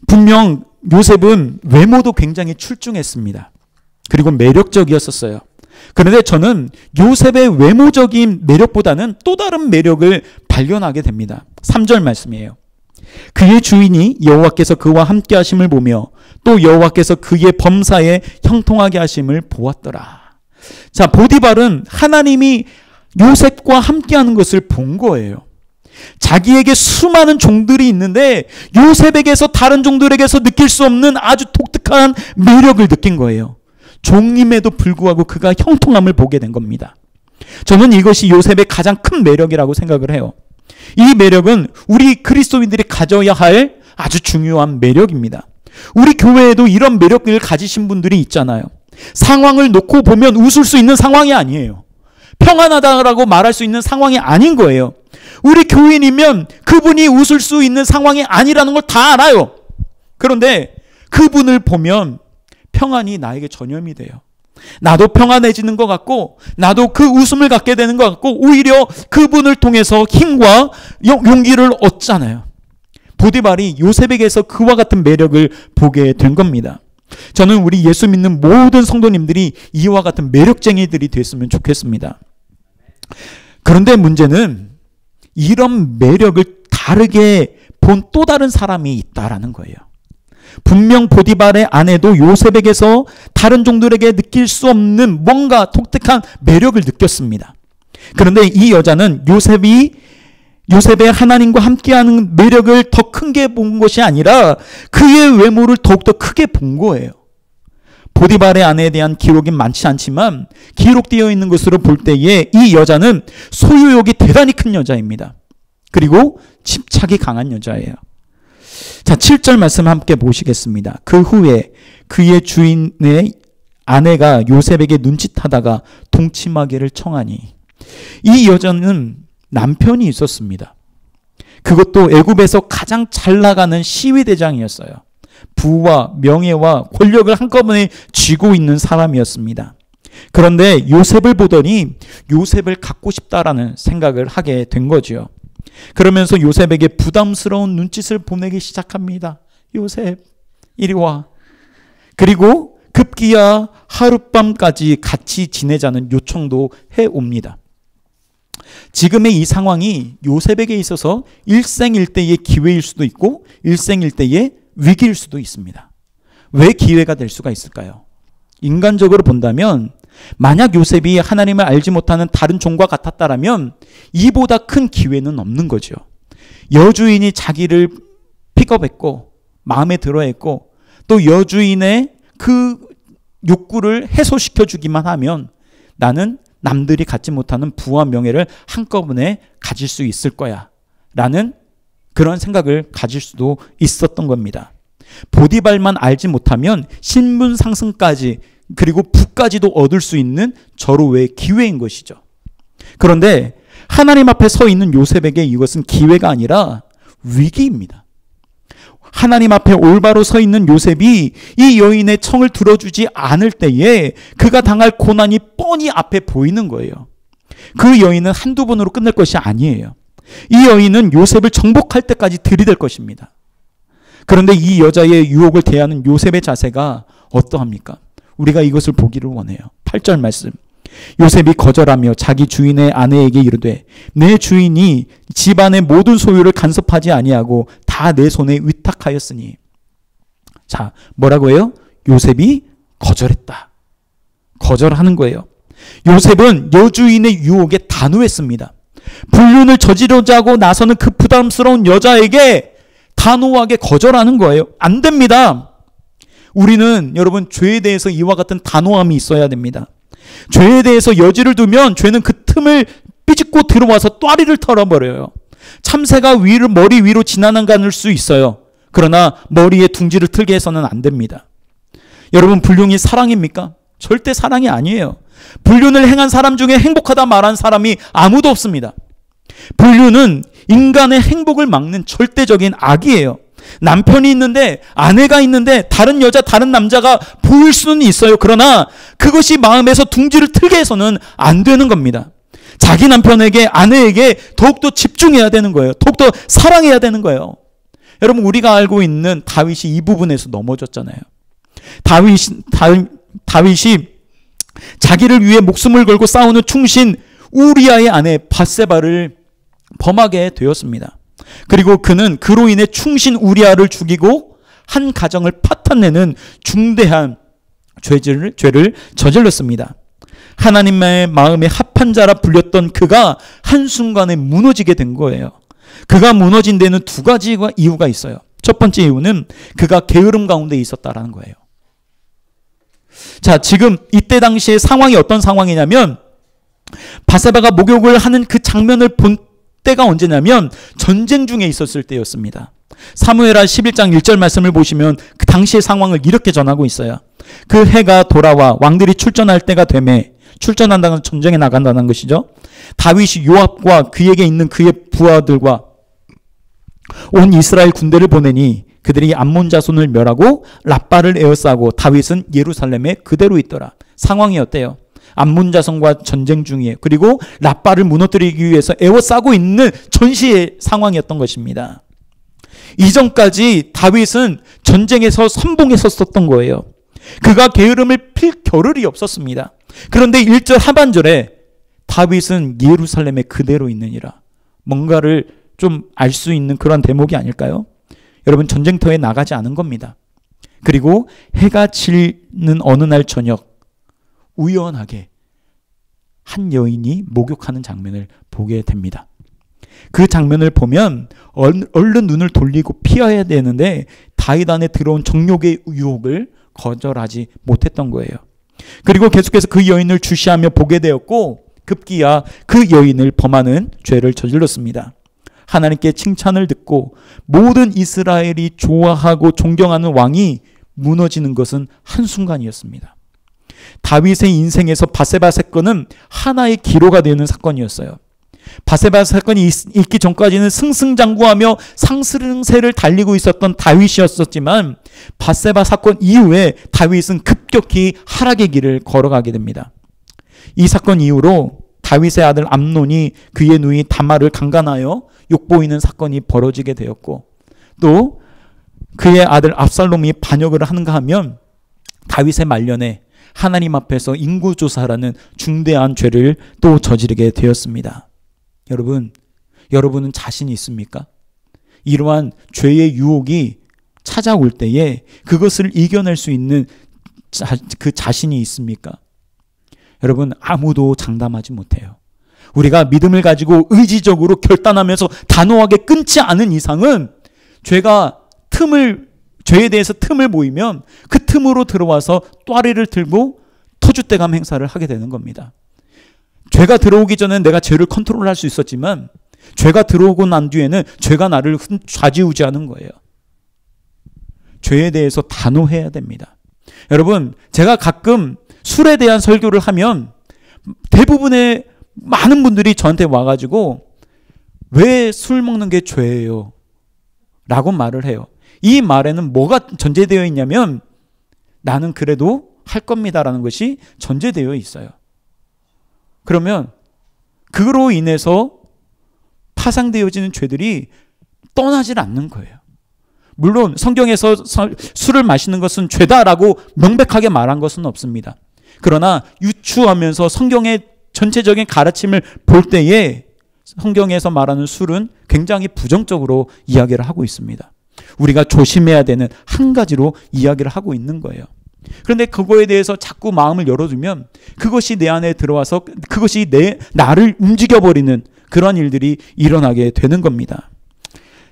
분명 요셉은 외모도 굉장히 출중했습니다. 그리고 매력적이었었어요. 그런데 저는 요셉의 외모적인 매력보다는 또 다른 매력을 발견하게 됩니다. 3절 말씀이에요. 그의 주인이 여호와께서 그와 함께 하심을 보며 또 여호와께서 그의 범사에 형통하게 하심을 보았더라. 자, 보디발은 하나님이 요셉과 함께하는 것을 본 거예요. 자기에게 수많은 종들이 있는데 요셉에게서 다른 종들에게서 느낄 수 없는 아주 독특한 매력을 느낀 거예요. 종임에도 불구하고 그가 형통함을 보게 된 겁니다. 저는 이것이 요셉의 가장 큰 매력이라고 생각을 해요. 이 매력은 우리 그리스도인들이 가져야 할 아주 중요한 매력입니다. 우리 교회에도 이런 매력을 가지신 분들이 있잖아요. 상황을 놓고 보면 웃을 수 있는 상황이 아니에요. 평안하다라고 말할 수 있는 상황이 아닌 거예요. 우리 교인이면 그분이 웃을 수 있는 상황이 아니라는 걸 다 알아요. 그런데 그분을 보면 평안이 나에게 전염이 돼요. 나도 평안해지는 것 같고 나도 그 웃음을 갖게 되는 것 같고 오히려 그분을 통해서 힘과 용기를 얻잖아요. 보디발이 요셉에게서 그와 같은 매력을 보게 된 겁니다. 저는 우리 예수 믿는 모든 성도님들이 이와 같은 매력쟁이들이 됐으면 좋겠습니다. 그런데 문제는 이런 매력을 다르게 본 또 다른 사람이 있다라는 거예요. 분명 보디발의 아내도 요셉에게서 다른 종들에게 느낄 수 없는 뭔가 독특한 매력을 느꼈습니다. 그런데 이 여자는 요셉의 하나님과 함께하는 매력을 더 큰 게 본 것이 아니라 그의 외모를 더욱더 크게 본 거예요. 보디발의 아내에 대한 기록이 많지 않지만 기록되어 있는 것으로 볼 때에 이 여자는 소유욕이 대단히 큰 여자입니다. 그리고 집착이 강한 여자예요. 자, 7절 말씀 함께 보시겠습니다. 그 후에 그의 주인의 아내가 요셉에게 눈짓하다가 동침하기를 청하니. 이 여자는 남편이 있었습니다. 그것도 애굽에서 가장 잘 나가는 시위대장이었어요. 부와 명예와 권력을 한꺼번에 쥐고 있는 사람이었습니다. 그런데 요셉을 보더니 요셉을 갖고 싶다라는 생각을 하게 된 거지요. 그러면서 요셉에게 부담스러운 눈짓을 보내기 시작합니다. 요셉, 이리 와. 그리고 급기야 하룻밤까지 같이 지내자는 요청도 해옵니다. 지금의 이 상황이 요셉에게 있어서 일생일대의 기회일 수도 있고 일생일대의 위기일 수도 있습니다. 왜 기회가 될 수가 있을까요? 인간적으로 본다면 만약 요셉이 하나님을 알지 못하는 다른 종과 같았다라면 이보다 큰 기회는 없는 거죠. 여주인이 자기를 픽업했고 마음에 들어했고 또 여주인의 그 욕구를 해소시켜 주기만 하면 나는 남들이 갖지 못하는 부와 명예를 한꺼번에 가질 수 있을 거야 라는 그런 생각을 가질 수도 있었던 겁니다. 보디발만 알지 못하면 신분 상승까지 그리고 부까지도 얻을 수 있는 절호의 기회인 것이죠. 그런데 하나님 앞에 서 있는 요셉에게 이것은 기회가 아니라 위기입니다. 하나님 앞에 올바로 서 있는 요셉이 이 여인의 청을 들어주지 않을 때에 그가 당할 고난이 뻔히 앞에 보이는 거예요. 그 여인은 한두 번으로 끝낼 것이 아니에요. 이 여인은 요셉을 정복할 때까지 들이댈 것입니다. 그런데 이 여자의 유혹을 대하는 요셉의 자세가 어떠합니까? 우리가 이것을 보기를 원해요. 8절 말씀. 요셉이 거절하며 자기 주인의 아내에게 이르되 내 주인이 집안의 모든 소유를 간섭하지 아니하고 다 내 손에 위탁하였으니. 자, 뭐라고 해요? 요셉이 거절했다. 거절하는 거예요. 요셉은 여주인의 유혹에 단호했습니다. 불륜을 저지르자고 나서는 그 부담스러운 여자에게 단호하게 거절하는 거예요. 안 됩니다. 우리는 여러분 죄에 대해서 이와 같은 단호함이 있어야 됩니다. 죄에 대해서 여지를 두면 죄는 그 틈을 삐집고 들어와서 또아리를 털어버려요. 참새가 머리 위로 지나갈 수 있어요. 그러나 머리에 둥지를 틀게 해서는 안 됩니다. 여러분, 불륜이 사랑입니까? 절대 사랑이 아니에요. 불륜을 행한 사람 중에 행복하다 말한 사람이 아무도 없습니다. 불륜은 인간의 행복을 막는 절대적인 악이에요. 남편이 있는데 아내가 있는데 다른 여자 다른 남자가 보일 수는 있어요. 그러나 그것이 마음에서 둥지를 틀게 해서는 안 되는 겁니다. 자기 남편에게 아내에게 더욱더 집중해야 되는 거예요. 더욱더 사랑해야 되는 거예요. 여러분, 우리가 알고 있는 다윗이 이 부분에서 넘어졌잖아요. 다윗이 자기를 위해 목숨을 걸고 싸우는 충신 우리아의 아내 밧세바를 범하게 되었습니다. 그리고 그는 그로 인해 충신 우리아를 죽이고 한 가정을 파탄내는 중대한 죄를 저질렀습니다. 하나님의 마음에 합한 자라 불렸던 그가 한순간에 무너지게 된 거예요. 그가 무너진 데는 두 가지 이유가 있어요. 첫 번째 이유는 그가 게으름 가운데 있었다라는 거예요. 자, 지금 이때 당시의 상황이 어떤 상황이냐면 밧세바가 목욕을 하는 그 장면을 본 때가 언제냐면 전쟁 중에 있었을 때였습니다. 사무엘하 11장 1절 말씀을 보시면 그 당시의 상황을 이렇게 전하고 있어요. 그 해가 돌아와 왕들이 출전할 때가 되매, 출전한다는 전쟁에 나간다는 것이죠. 다윗이 요압과 그에게 있는 그의 부하들과 온 이스라엘 군대를 보내니 그들이 암몬 자손을 멸하고 랍바를 에워싸고 다윗은 예루살렘에 그대로 있더라. 상황이 어때요? 암몬 자손과 전쟁 중이에요. 그리고 랍바를 무너뜨리기 위해서 에워싸고 있는 전시의 상황이었던 것입니다. 이전까지 다윗은 전쟁에서 선봉에 섰었던 거예요. 그가 게으름을 필 겨를이 없었습니다. 그런데 1절 하반절에 다윗은 예루살렘에 그대로 있느니라. 뭔가를 좀 알 수 있는 그런 대목이 아닐까요? 여러분, 전쟁터에 나가지 않은 겁니다. 그리고 해가 지는 어느 날 저녁 우연하게 한 여인이 목욕하는 장면을 보게 됩니다. 그 장면을 보면 얼른 눈을 돌리고 피해야 되는데 다윗 안에 들어온 정욕의 유혹을 거절하지 못했던 거예요. 그리고 계속해서 그 여인을 주시하며 보게 되었고 급기야 그 여인을 범하는 죄를 저질렀습니다. 하나님께 칭찬을 듣고 모든 이스라엘이 좋아하고 존경하는 왕이 무너지는 것은 한순간이었습니다. 다윗의 인생에서 바세바 사건은 하나의 기로가 되는 사건이었어요. 바세바 사건이 있기 전까지는 승승장구하며 상승세를 달리고 있었던 다윗이었었지만 바세바 사건 이후에 다윗은 급격히 하락의 길을 걸어가게 됩니다. 이 사건 이후로 다윗의 아들 암논이 그의 누이 다말을 강간하여 욕보이는 사건이 벌어지게 되었고, 또 그의 아들 압살롬이 반역을 하는가 하면 다윗의 말년에 하나님 앞에서 인구조사라는 중대한 죄를 또 저지르게 되었습니다. 여러분은 자신이 있습니까? 이러한 죄의 유혹이 찾아올 때에 그것을 이겨낼 수 있는 그 자신이 있습니까? 여러분, 아무도 장담하지 못해요. 우리가 믿음을 가지고 의지적으로 결단하면서 단호하게 끊지 않은 이상은 죄에 대해서 틈을 보이면 그 틈으로 들어와서 또아리를 들고 터줏대감 행사를 하게 되는 겁니다. 죄가 들어오기 전에 내가 죄를 컨트롤할 수 있었지만 죄가 들어오고 난 뒤에는 죄가 나를 좌지우지하는 거예요. 죄에 대해서 단호해야 됩니다. 여러분, 제가 가끔 술에 대한 설교를 하면 대부분의 많은 분들이 저한테 와가지고 왜 술 먹는 게 죄예요? 라고 말을 해요. 이 말에는 뭐가 전제되어 있냐면 나는 그래도 할 겁니다라는 것이 전제되어 있어요. 그러면 그로 인해서 파상되어지는 죄들이 떠나질 않는 거예요. 물론 성경에서 술을 마시는 것은 죄다라고 명백하게 말한 것은 없습니다. 그러나 유추하면서 성경의 전체적인 가르침을 볼 때에 성경에서 말하는 술은 굉장히 부정적으로 이야기를 하고 있습니다. 우리가 조심해야 되는 한 가지로 이야기를 하고 있는 거예요. 그런데 그거에 대해서 자꾸 마음을 열어두면 그것이 내 안에 들어와서 그것이 나를 움직여버리는 그런 일들이 일어나게 되는 겁니다.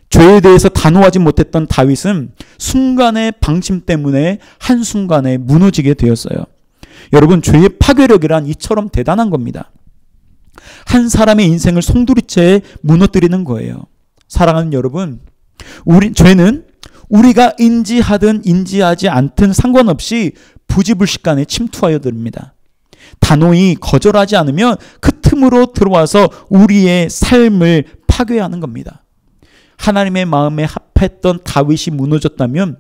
죄에 대해서 단호하지 못했던 다윗은 순간의 방심 때문에 한순간에 무너지게 되었어요. 여러분, 죄의 파괴력이란 이처럼 대단한 겁니다. 한 사람의 인생을 송두리째 무너뜨리는 거예요. 사랑하는 여러분, 죄는 우리가 인지하든 인지하지 않든 상관없이 부지불식간에 침투하여 듭니다. 단호히 거절하지 않으면 그 틈으로 들어와서 우리의 삶을 파괴하는 겁니다. 하나님의 마음에 합했던 다윗이 무너졌다면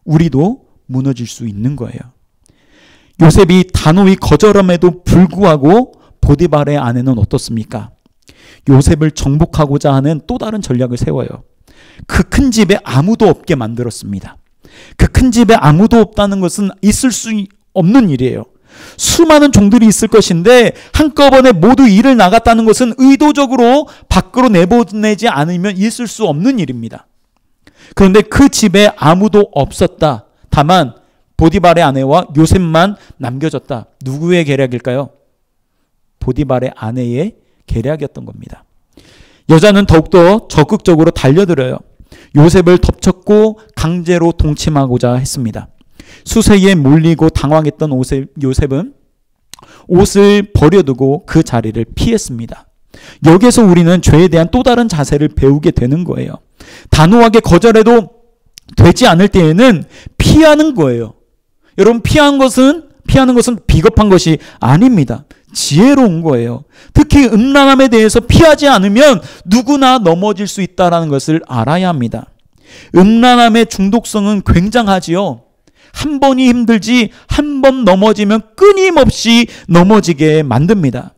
우리도 무너질 수 있는 거예요. 요셉이 단호히 거절함에도 불구하고 보디발의 아내는 어떻습니까? 요셉을 정복하고자 하는 또 다른 전략을 세워요. 그 큰 집에 아무도 없게 만들었습니다. 그 큰 집에 아무도 없다는 것은 있을 수 없는 일이에요. 수많은 종들이 있을 것인데 한꺼번에 모두 일을 나갔다는 것은 의도적으로 밖으로 내보내지 않으면 있을 수 없는 일입니다. 그런데 그 집에 아무도 없었다. 다만 보디발의 아내와 요셉만 남겨졌다. 누구의 계략일까요? 보디발의 아내의 계략이었던 겁니다. 여자는 더욱더 적극적으로 달려들어요. 요셉을 덮쳤고 강제로 동침하고자 했습니다. 수세에 몰리고 당황했던 요셉은 옷을 버려두고 그 자리를 피했습니다. 여기서 우리는 죄에 대한 또 다른 자세를 배우게 되는 거예요. 단호하게 거절해도 되지 않을 때에는 피하는 거예요. 여러분, 피하는 것은 비겁한 것이 아닙니다. 지혜로운 거예요. 특히 음란함에 대해서 피하지 않으면 누구나 넘어질 수 있다는 것을 알아야 합니다. 음란함의 중독성은 굉장하지요. 한 번이 힘들지 한 번 넘어지면 끊임없이 넘어지게 만듭니다.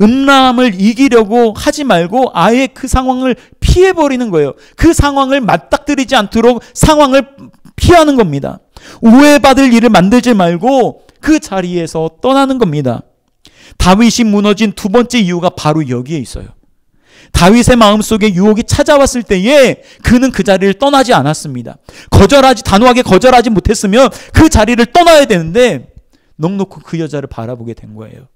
음란함을 이기려고 하지 말고 아예 그 상황을 피해버리는 거예요. 그 상황을 맞닥뜨리지 않도록 상황을 피하는 겁니다. 오해받을 일을 만들지 말고 그 자리에서 떠나는 겁니다. 다윗이 무너진 두 번째 이유가 바로 여기에 있어요. 다윗의 마음속에 유혹이 찾아왔을 때에 그는 그 자리를 떠나지 않았습니다. 단호하게 거절하지 못했으면 그 자리를 떠나야 되는데 넋놓고 그 여자를 바라보게 된 거예요.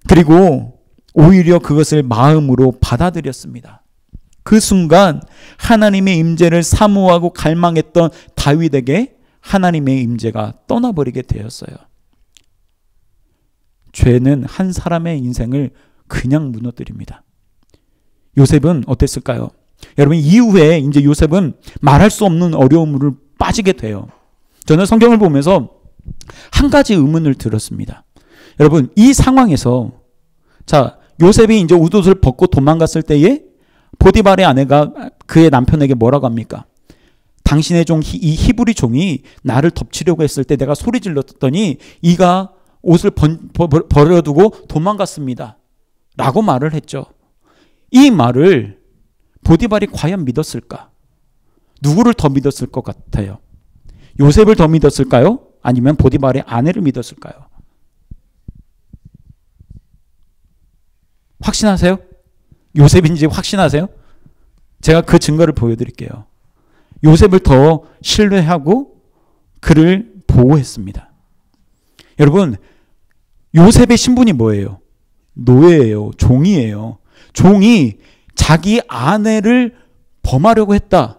그리고 오히려 그것을 마음으로 받아들였습니다. 그 순간 하나님의 임재를 사모하고 갈망했던 다윗에게 하나님의 임재가 떠나버리게 되었어요. 죄는 한 사람의 인생을 그냥 무너뜨립니다. 요셉은 어땠을까요? 여러분, 이후에 이제 요셉은 말할 수 없는 어려움을 빠지게 돼요. 저는 성경을 보면서 한 가지 의문을 들었습니다. 여러분, 이 상황에서 자, 요셉이 이제 웃옷을 벗고 도망갔을 때에 보디발의 아내가 그의 남편에게 뭐라고 합니까? 당신의 종, 이 히브리 종이 나를 덮치려고 했을 때 내가 소리 질렀더니 이가 옷을 버려두고 도망갔습니다. 라고 말을 했죠. 이 말을 보디발이 과연 믿었을까? 누구를 더 믿었을 것 같아요? 요셉을 더 믿었을까요? 아니면 보디발의 아내를 믿었을까요? 확신하세요? 요셉인지 확신하세요? 제가 그 증거를 보여드릴게요. 요셉을 더 신뢰하고 그를 보호했습니다. 여러분, 요셉의 신분이 뭐예요? 노예예요. 종이에요. 종이 자기 아내를 범하려고 했다.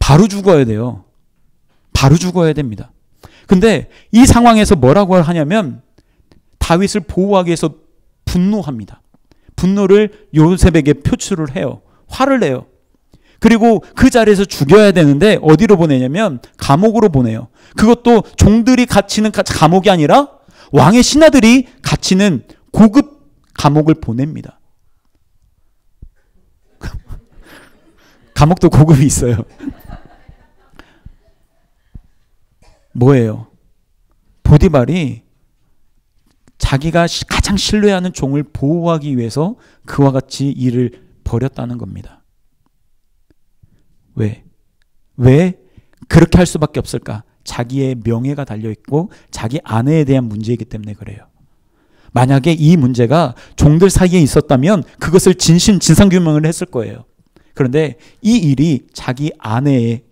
바로 죽어야 돼요. 바로 죽어야 됩니다. 근데 이 상황에서 뭐라고 하냐면 다윗을 보호하기 위해서 분노합니다. 분노를 요셉에게 표출을 해요. 화를 내요. 그리고 그 자리에서 죽여야 되는데 어디로 보내냐면 감옥으로 보내요. 그것도 종들이 갇히는 감옥이 아니라 왕의 신하들이 갇히는 고급 감옥을 보냅니다. 감옥도 고급이 있어요. 뭐예요? 보디발이 자기가 가장 신뢰하는 종을 보호하기 위해서 그와 같이 일을 벌였다는 겁니다. 왜? 왜 그렇게 할 수밖에 없을까? 자기의 명예가 달려있고 자기 아내에 대한 문제이기 때문에 그래요. 만약에 이 문제가 종들 사이에 있었다면 그것을 진상규명을 했을 거예요. 그런데 이 일이 자기 아내에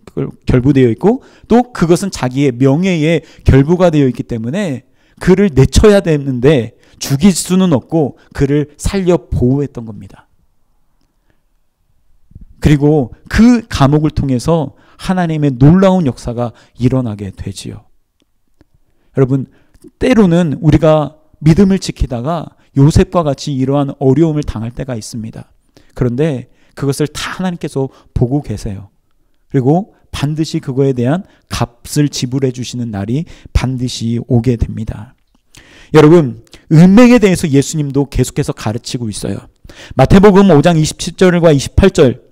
결부되어 있고 또 그것은 자기의 명예에 결부가 되어 있기 때문에 그를 내쳐야 되는데 죽일 수는 없고 그를 살려 보호했던 겁니다. 그리고 그 감옥을 통해서 하나님의 놀라운 역사가 일어나게 되지요. 여러분, 때로는 우리가 믿음을 지키다가 요셉과 같이 이러한 어려움을 당할 때가 있습니다. 그런데 그것을 다 하나님께서 보고 계세요. 그리고 반드시 그거에 대한 값을 지불해 주시는 날이 반드시 오게 됩니다. 여러분, 은행에 대해서 예수님도 계속해서 가르치고 있어요. 마태복음 5장 27절과 28절,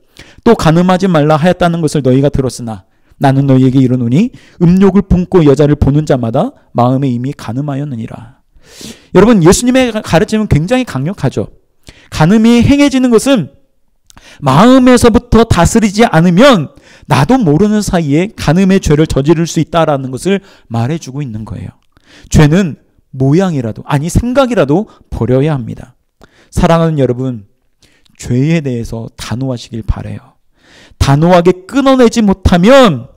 또 간음하지 말라 하였다는 것을 너희가 들었으나 나는 너희에게 이르노니 음욕을 품고 여자를 보는 자마다 마음에 이미 간음하였느니라. 여러분, 예수님의 가르침은 굉장히 강력하죠. 간음이 행해지는 것은 마음에서부터 다스리지 않으면 나도 모르는 사이에 간음의 죄를 저지를 수 있다라는 것을 말해주고 있는 거예요. 죄는 모양이라도, 아니 생각이라도 버려야 합니다. 사랑하는 여러분, 죄에 대해서 단호하시길 바라요. 단호하게 끊어내지 못하면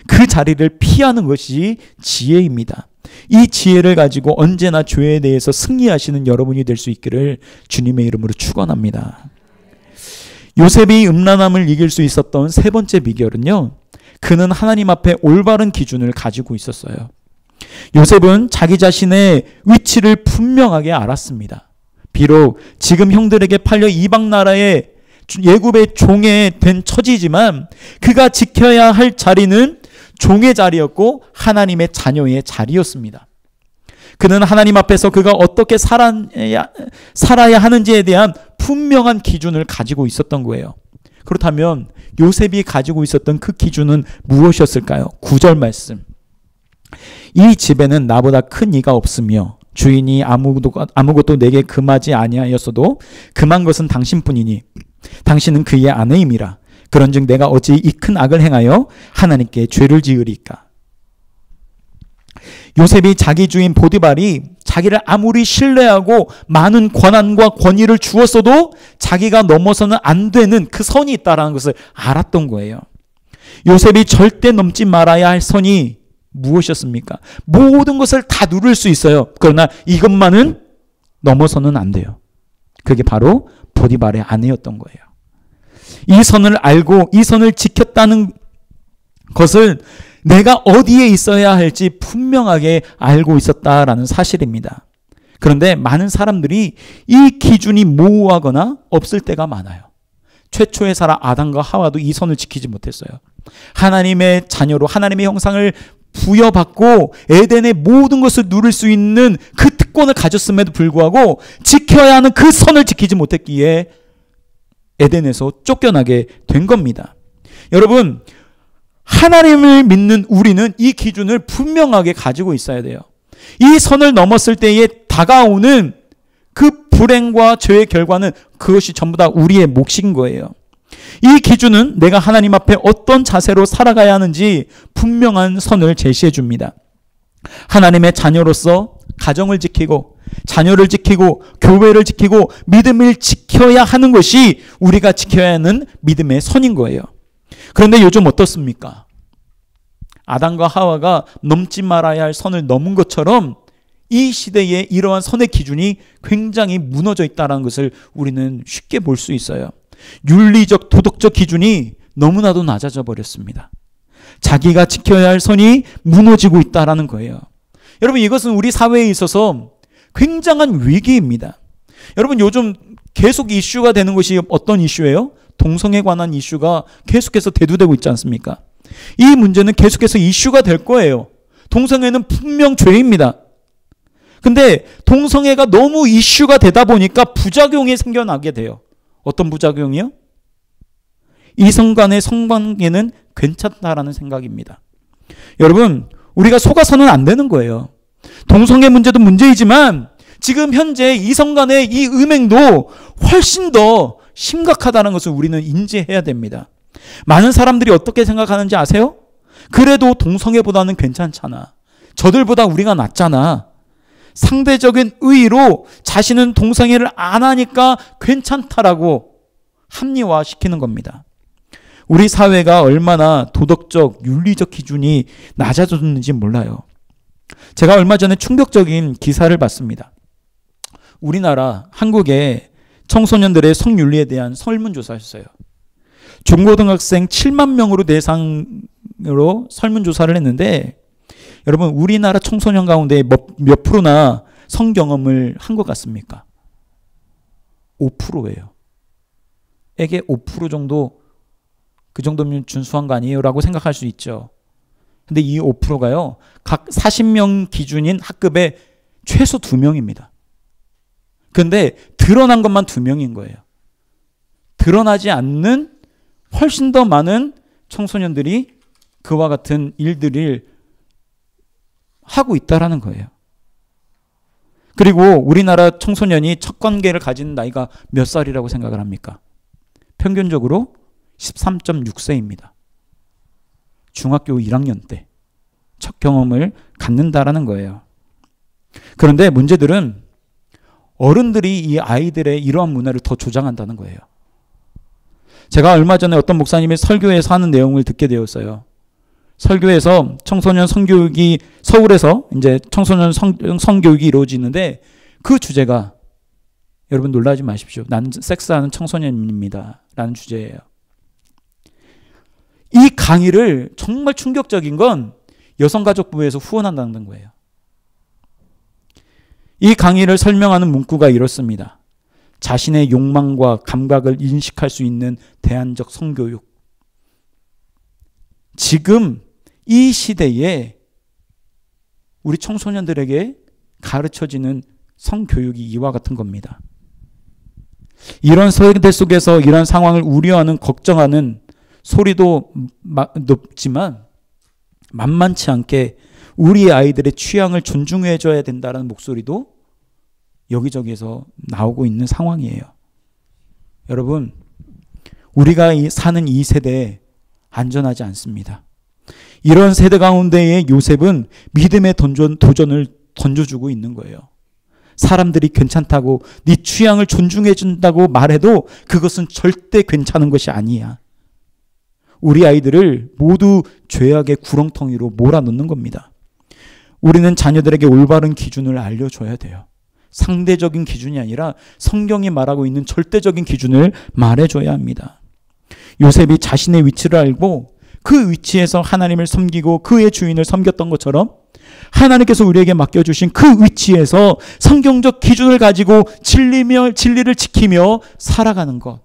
그 자리를 피하는 것이 지혜입니다. 이 지혜를 가지고 언제나 죄에 대해서 승리하시는 여러분이 될 수 있기를 주님의 이름으로 축원합니다. 요셉이 음란함을 이길 수 있었던 세 번째 비결은요, 그는 하나님 앞에 올바른 기준을 가지고 있었어요. 요셉은 자기 자신의 위치를 분명하게 알았습니다. 비록 지금 형들에게 팔려 이방 나라의 예굽의 종에 된 처지지만 그가 지켜야 할 자리는 종의 자리였고 하나님의 자녀의 자리였습니다. 그는 하나님 앞에서 그가 어떻게 살아야 하는지에 대한 분명한 기준을 가지고 있었던 거예요. 그렇다면 요셉이 가지고 있었던 그 기준은 무엇이었을까요? 9절 말씀. 이 집에는 나보다 큰 이가 없으며 주인이 아무것도 내게 금하지 아니하였어도 금한 것은 당신뿐이니 당신은 그의 아내임이라. 그런즉 내가 어찌 이 큰 악을 행하여 하나님께 죄를 지으리까. 요셉이 자기 주인 보디발이 자기를 아무리 신뢰하고 많은 권한과 권위를 주었어도 자기가 넘어서는 안 되는 그 선이 있다는 것을 알았던 거예요. 요셉이 절대 넘지 말아야 할 선이 무엇이었습니까? 모든 것을 다 누릴 수 있어요. 그러나 이것만은 넘어서는 안 돼요. 그게 바로 보디발의 아내였던 거예요. 이 선을 알고 이 선을 지켰다는 것을 내가 어디에 있어야 할지 분명하게 알고 있었다라는 사실입니다. 그런데 많은 사람들이 이 기준이 모호하거나 없을 때가 많아요. 최초의 사람 아담과 하와도 이 선을 지키지 못했어요. 하나님의 자녀로 하나님의 형상을 부여받고 에덴의 모든 것을 누릴 수 있는 그 특권을 가졌음에도 불구하고 지켜야 하는 그 선을 지키지 못했기에 에덴에서 쫓겨나게 된 겁니다. 여러분, 하나님을 믿는 우리는 이 기준을 분명하게 가지고 있어야 돼요. 이 선을 넘었을 때에 다가오는 그 불행과 죄의 결과는 그것이 전부 다 우리의 몫인 거예요. 이 기준은 내가 하나님 앞에 어떤 자세로 살아가야 하는지 분명한 선을 제시해 줍니다. 하나님의 자녀로서 가정을 지키고 자녀를 지키고 교회를 지키고 믿음을 지켜야 하는 것이 우리가 지켜야 하는 믿음의 선인 거예요. 그런데 요즘 어떻습니까? 아담과 하와가 넘지 말아야 할 선을 넘은 것처럼 이 시대에 이러한 선의 기준이 굉장히 무너져 있다는 것을 우리는 쉽게 볼 수 있어요. 윤리적 도덕적 기준이 너무나도 낮아져 버렸습니다. 자기가 지켜야 할 선이 무너지고 있다는 거예요. 여러분, 이것은 우리 사회에 있어서 굉장한 위기입니다. 여러분, 요즘 계속 이슈가 되는 것이 어떤 이슈예요? 동성애에 관한 이슈가 계속해서 대두되고 있지 않습니까? 이 문제는 계속해서 이슈가 될 거예요. 동성애는 분명 죄입니다. 근데 동성애가 너무 이슈가 되다 보니까 부작용이 생겨나게 돼요. 어떤 부작용이요? 이성 간의 성관계는 괜찮다라는 생각입니다. 여러분, 우리가 속아서는 안 되는 거예요. 동성애 문제도 문제이지만 지금 현재 이성 간의 이 음행도 훨씬 더 심각하다는 것을 우리는 인지해야 됩니다. 많은 사람들이 어떻게 생각하는지 아세요? 그래도 동성애보다는 괜찮잖아. 저들보다 우리가 낫잖아. 상대적인 의의로 자신은 동성애를 안 하니까 괜찮다라고 합리화시키는 겁니다. 우리 사회가 얼마나 도덕적, 윤리적 기준이 낮아졌는지 몰라요. 제가 얼마 전에 충격적인 기사를 봤습니다. 우리나라, 한국의 청소년들의 성윤리에 대한 설문조사였어요. 중고등학생 7만 명으로 대상으로 설문조사를 했는데 여러분, 우리나라 청소년 가운데 몇 프로나 성경험을 한 것 같습니까? 5%예요. 에게 5% 정도, 그 정도면 준수한 거 아니에요? 라고 생각할 수 있죠. 근데 이 5%가요, 각 40명 기준인 학급에 최소 2명입니다. 근데 드러난 것만 2명인 거예요. 드러나지 않는 훨씬 더 많은 청소년들이 그와 같은 일들을 하고 있다라는 거예요. 그리고 우리나라 청소년이 첫 관계를 가진 나이가 몇 살이라고 생각을 합니까? 평균적으로 13.6세입니다. 중학교 1학년 때 첫 경험을 갖는다라는 거예요. 그런데 문제들은 어른들이 이 아이들의 이러한 문화를 더 조장한다는 거예요. 제가 얼마 전에 어떤 목사님이 설교에서 하는 내용을 듣게 되었어요. 설교에서 청소년 성교육이 서울에서 이제 청소년 성교육이 이루어지는데 그 주제가, 여러분 놀라지 마십시오. 나는 섹스하는 청소년입니다. 라는 주제예요. 이 강의를 정말 충격적인 건 여성가족부에서 후원한다는 거예요. 이 강의를 설명하는 문구가 이렇습니다. 자신의 욕망과 감각을 인식할 수 있는 대안적 성교육. 지금 이 시대에 우리 청소년들에게 가르쳐지는 성교육이 이와 같은 겁니다. 이런 세대 속에서 이런 상황을 우려하는, 걱정하는 소리도 높지만 만만치 않게 우리 아이들의 취향을 존중해줘야 된다는 목소리도 여기저기에서 나오고 있는 상황이에요. 여러분, 우리가 사는 이 세대에 안전하지 않습니다. 이런 세대 가운데에 요셉은 믿음의 도전을 던져주고 있는 거예요. 사람들이 괜찮다고, 네 취향을 존중해준다고 말해도 그것은 절대 괜찮은 것이 아니야. 우리 아이들을 모두 죄악의 구렁텅이로 몰아넣는 겁니다. 우리는 자녀들에게 올바른 기준을 알려줘야 돼요. 상대적인 기준이 아니라 성경이 말하고 있는 절대적인 기준을 말해줘야 합니다. 요셉이 자신의 위치를 알고 그 위치에서 하나님을 섬기고 그의 주인을 섬겼던 것처럼 하나님께서 우리에게 맡겨주신 그 위치에서 성경적 기준을 가지고 진리를 지키며 살아가는 것,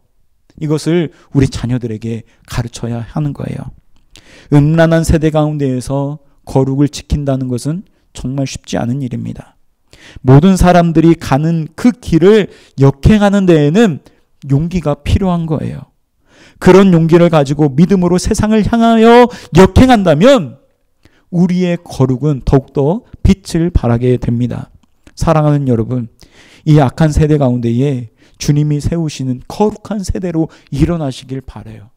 이것을 우리 자녀들에게 가르쳐야 하는 거예요. 음란한 세대 가운데에서 거룩을 지킨다는 것은 정말 쉽지 않은 일입니다. 모든 사람들이 가는 그 길을 역행하는 데에는 용기가 필요한 거예요. 그런 용기를 가지고 믿음으로 세상을 향하여 역행한다면 우리의 거룩은 더욱더 빛을 발하게 됩니다. 사랑하는 여러분, 이 악한 세대 가운데에 주님이 세우시는 거룩한 세대로 일어나시길 바라요.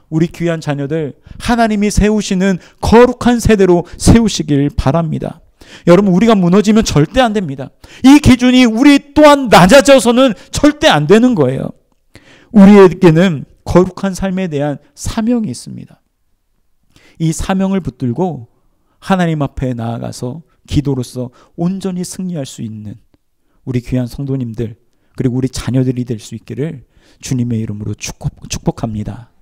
우리 귀한 자녀들 하나님이 세우시는 거룩한 세대로 세우시길 바랍니다. 여러분, 우리가 무너지면 절대 안 됩니다. 이 기준이 우리 또한 낮아져서는 절대 안 되는 거예요. 우리에게는 거룩한 삶에 대한 사명이 있습니다. 이 사명을 붙들고 하나님 앞에 나아가서 기도로서 온전히 승리할 수 있는 우리 귀한 성도님들 그리고 우리 자녀들이 될 수 있기를 주님의 이름으로 축복합니다.